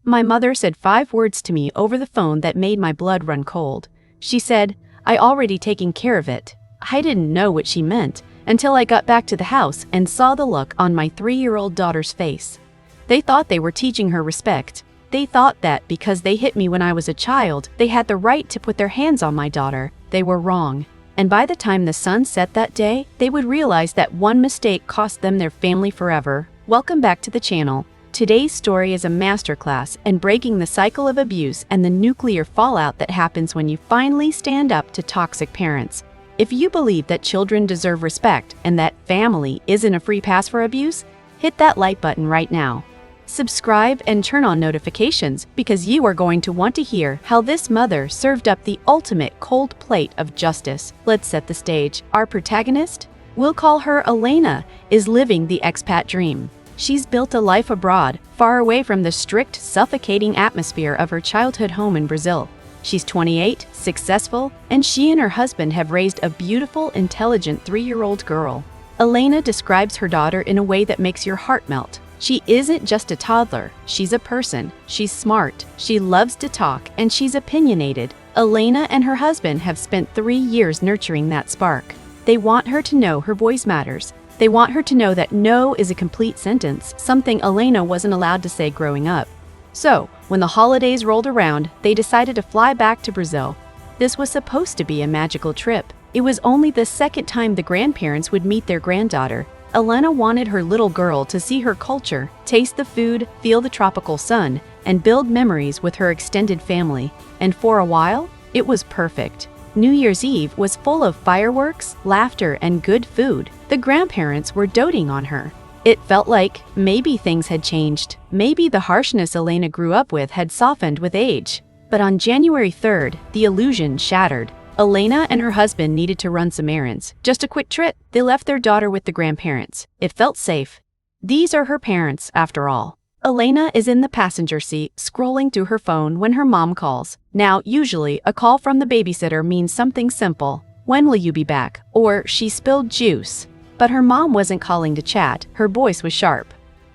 My mother said 5 words to me over the phone that made my blood run cold. She said, "I already taken care of it." I didn't know what she meant until I got back to the house and saw the look on my 3-year-old daughter's face. They thought they were teaching her respect. They thought that because they hit me when I was a child, they had the right to put their hands on my daughter. They were wrong. And by the time the sun set that day, they would realize that one mistake cost them their family forever. Welcome back to the channel. Today's story is a masterclass in breaking the cycle of abuse and the nuclear fallout that happens when you finally stand up to toxic parents. If you believe that children deserve respect and that family isn't a free pass for abuse, hit that like button right now. Subscribe and turn on notifications because you are going to want to hear how this mother served up the ultimate cold plate of justice. Let's set the stage. Our protagonist, we'll call her Elena, is living the expat dream. She's built a life abroad, far away from the strict, suffocating atmosphere of her childhood home in Brazil. She's 28, successful, and she and her husband have raised a beautiful, intelligent 3-year-old girl. Elena describes her daughter in a way that makes your heart melt. She isn't just a toddler, she's a person. She's smart, she loves to talk, and she's opinionated. Elena and her husband have spent 3 years nurturing that spark. They want her to know her voice matters. They want her to know that no is a complete sentence, something Elena wasn't allowed to say growing up. So, when the holidays rolled around, they decided to fly back to Brazil. This was supposed to be a magical trip. It was only the second time the grandparents would meet their granddaughter. Elena wanted her little girl to see her culture, taste the food, feel the tropical sun, and build memories with her extended family. And for a while, it was perfect. New Year's Eve was full of fireworks, laughter, and good food. The grandparents were doting on her. It felt like maybe things had changed. Maybe the harshness Elena grew up with had softened with age. But on January 3rd, the illusion shattered. Elena and her husband needed to run some errands. Just a quick trip. They left their daughter with the grandparents. It felt safe. These are her parents, after all. Elena is in the passenger seat, scrolling through her phone when her mom calls. Now, usually, a call from the babysitter means something simple. "When will you be back?" Or "She spilled juice." But her mom wasn't calling to chat. Her voice was sharp.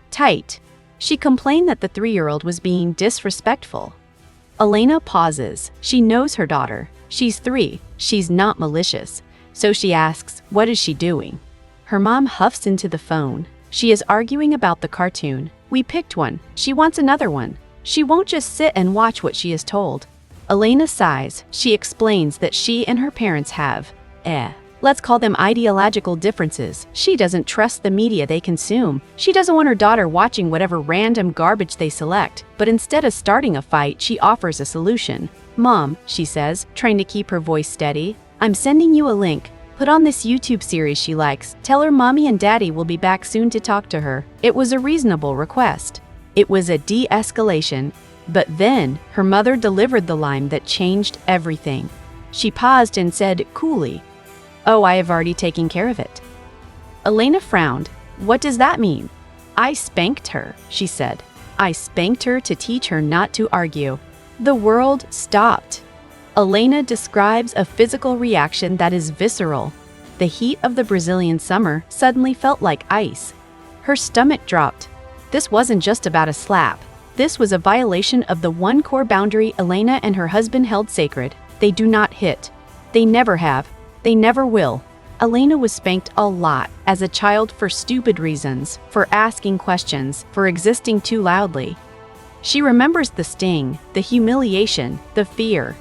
Tight. She complained that the 3-year-old was being disrespectful. Elena pauses. She knows her daughter. She's 3. She's not malicious. So she asks, what is she doing? Her mom huffs into the phone. She is arguing about the cartoon. We picked one. She wants another one. She won't just sit and watch what she is told. Elena sighs. She explains that she and her parents have, let's call them ideological differences. She doesn't trust the media they consume. She doesn't want her daughter watching whatever random garbage they select. But instead of starting a fight, she offers a solution. "Mom," she says, trying to keep her voice steady, "I'm sending you a link. Put on this YouTube series she likes. Tell her Mommy and Daddy will be back soon to talk to her." It was a reasonable request. It was a de-escalation. But then, her mother delivered the line that changed everything. She paused and said coolly, "Oh, I have already taken care of it." Elena frowned. "What does that mean?" "I spanked her," she said. "I spanked her to teach her not to argue." The world stopped. Elena describes a physical reaction that is visceral. The heat of the Brazilian summer suddenly felt like ice. Her stomach dropped. This wasn't just about a slap. This was a violation of the one core boundary Elena and her husband held sacred. They do not hit. They never have. They never will. Elena was spanked a lot as a child for stupid reasons, for asking questions, for existing too loudly. She remembers the sting, the humiliation, the fear.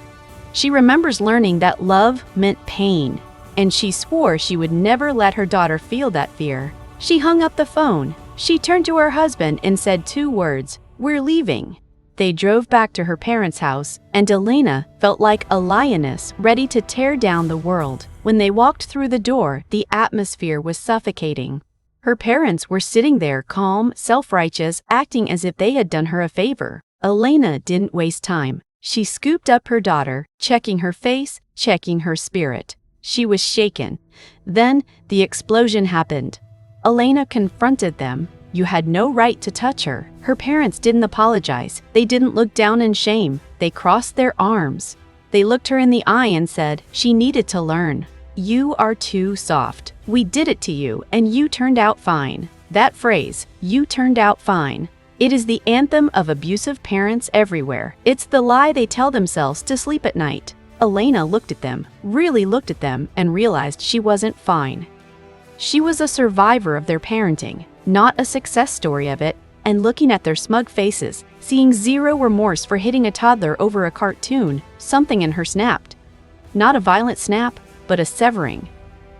She remembers learning that love meant pain, and she swore she would never let her daughter feel that fear. She hung up the phone. She turned to her husband and said 2 words, "We're leaving." They drove back to her parents' house, and Elena felt like a lioness ready to tear down the world. When they walked through the door, the atmosphere was suffocating. Her parents were sitting there calm, self-righteous, acting as if they had done her a favor. Elena didn't waste time. She scooped up her daughter, checking her face, checking her spirit. She was shaken. Then the explosion happened. Elena confronted them. "You had no right to touch her." Her parents didn't apologize. They didn't look down in shame. They crossed their arms. They looked her in the eye and said, she needed to learn. "You are too soft. We did it to you, and you turned out fine." That phrase, "you turned out fine," It is the anthem of abusive parents everywhere. It's the lie they tell themselves to sleep at night. Elena looked at them, really looked at them, and realized she wasn't fine. She was a survivor of their parenting, not a success story of it, and looking at their smug faces, seeing zero remorse for hitting a toddler over a cartoon, something in her snapped. Not a violent snap, but a severing.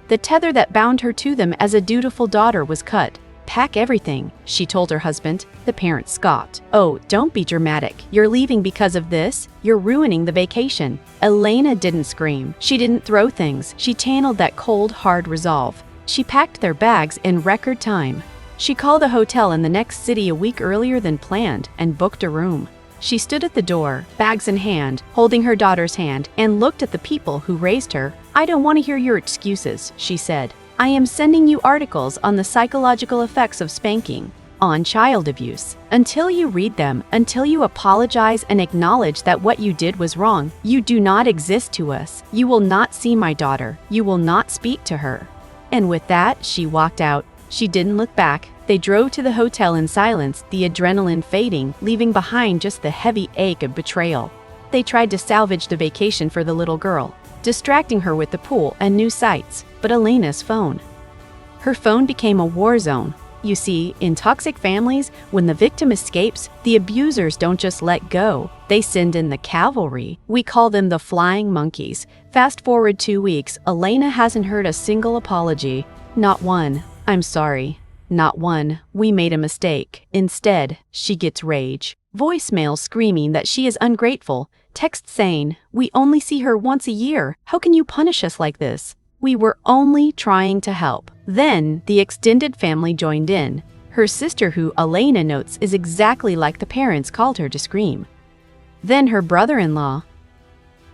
The tether that bound her to them as a dutiful daughter was cut. "Pack everything," she told her husband. The parent scoffed. "Oh, don't be dramatic. You're leaving because of this? You're ruining the vacation." Elena didn't scream. She didn't throw things. She channeled that cold, hard resolve. She packed their bags in record time. She called a hotel in the next city a week earlier than planned and booked a room. She stood at the door, bags in hand, holding her daughter's hand, and looked at the people who raised her. "I don't want to hear your excuses," she said. "I am sending you articles on the psychological effects of spanking, on child abuse. Until you read them, until you apologize and acknowledge that what you did was wrong, you do not exist to us. You will not see my daughter. You will not speak to her." And with that, she walked out. She didn't look back. They drove to the hotel in silence, the adrenaline fading, leaving behind just the heavy ache of betrayal. They tried to salvage the vacation for the little girl, distracting her with the pool and new sights, but Elena's phone. Her phone became a war zone. You see, in toxic families, when the victim escapes, the abusers don't just let go. They send in the cavalry. We call them the flying monkeys. Fast forward 2 weeks, Elena hasn't heard a single apology. Not one. "I'm sorry." Not one. "We made a mistake." Instead, she gets rage. Voicemail screaming that she is ungrateful. Text saying, "We only see her once a year. How can you punish us like this? We were only trying to help." Then, the extended family joined in. Her sister, who Elena notes is exactly like the parents called her to scream. Then her brother-in-law.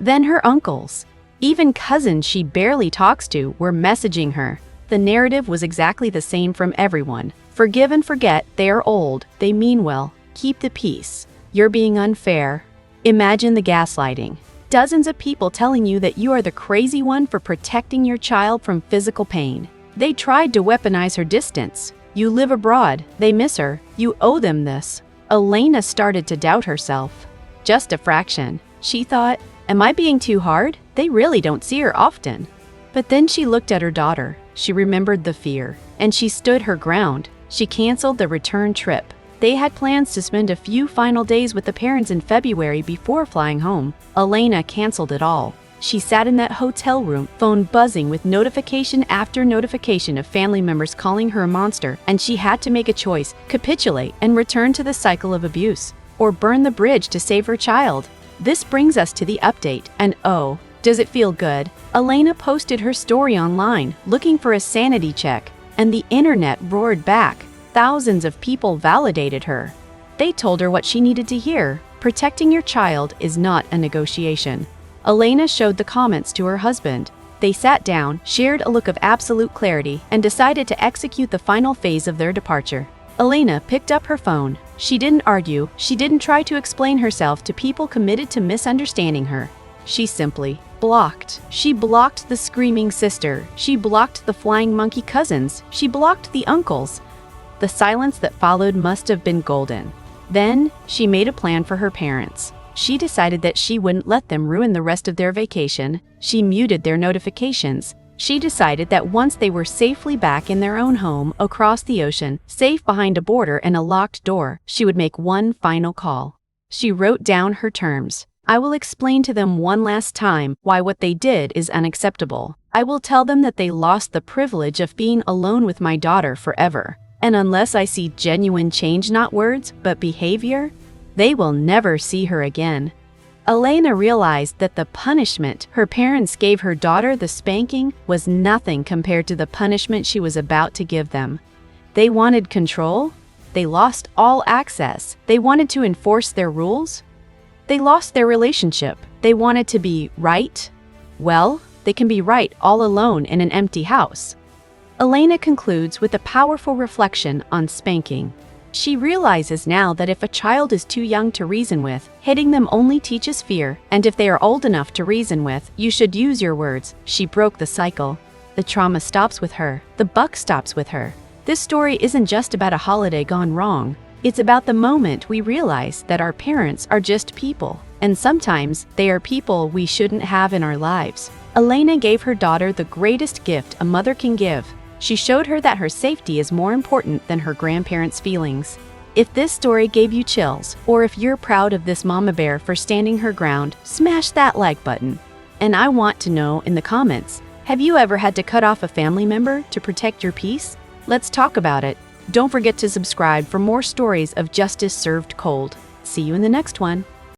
Then her uncles. Even cousins she barely talks to were messaging her. The narrative was exactly the same from everyone. "Forgive and forget, they are old, they mean well, keep the peace. You're being unfair." Imagine the gaslighting. Dozens of people telling you that you are the crazy one for protecting your child from physical pain. They tried to weaponize her distance. You live abroad, they miss her, you owe them this. Elena started to doubt herself. Just a fraction. She thought, "Am I being too hard? They really don't see her often." But then she looked at her daughter. She remembered the fear, and she stood her ground. She canceled the return trip. They had plans to spend a few final days with the parents in February before flying home. Elena canceled it all. She sat in that hotel room, phone buzzing with notification after notification of family members calling her a monster, and she had to make a choice: capitulate and return to the cycle of abuse, or burn the bridge to save her child. This brings us to the update, and oh, does it feel good? Elena posted her story online, looking for a sanity check, and the internet roared back. Thousands of people validated her. They told her what she needed to hear. Protecting your child is not a negotiation. Elena showed the comments to her husband. They sat down, shared a look of absolute clarity, and decided to execute the final phase of their departure. Elena picked up her phone. She didn't argue. She didn't try to explain herself to people committed to misunderstanding her. She simply blocked. She blocked the screaming sister. She blocked the flying monkey cousins. She blocked the uncles. The silence that followed must have been golden. Then, she made a plan for her parents. She decided that she wouldn't let them ruin the rest of their vacation. She muted their notifications. She decided that once they were safely back in their own home across the ocean, safe behind a border and a locked door, she would make one final call. She wrote down her terms. "I will explain to them one last time why what they did is unacceptable. I will tell them that they lost the privilege of being alone with my daughter forever. And unless I see genuine change, not words, but behavior, they will never see her again." Elena realized that the punishment her parents gave her daughter, the spanking, was nothing compared to the punishment she was about to give them. They wanted control. They lost all access. They wanted to enforce their rules. They lost their relationship. They wanted to be right. Well, they can be right all alone in an empty house. Elena concludes with a powerful reflection on spanking. She realizes now that if a child is too young to reason with, hitting them only teaches fear, and if they are old enough to reason with, you should use your words. She broke the cycle. The trauma stops with her. The buck stops with her. This story isn't just about a holiday gone wrong. It's about the moment we realize that our parents are just people, and sometimes they are people we shouldn't have in our lives. Elena gave her daughter the greatest gift a mother can give. She showed her that her safety is more important than her grandparents' feelings. If this story gave you chills, or if you're proud of this mama bear for standing her ground, smash that like button. And I want to know in the comments, have you ever had to cut off a family member to protect your peace? Let's talk about it. Don't forget to subscribe for more stories of justice served cold. See you in the next one.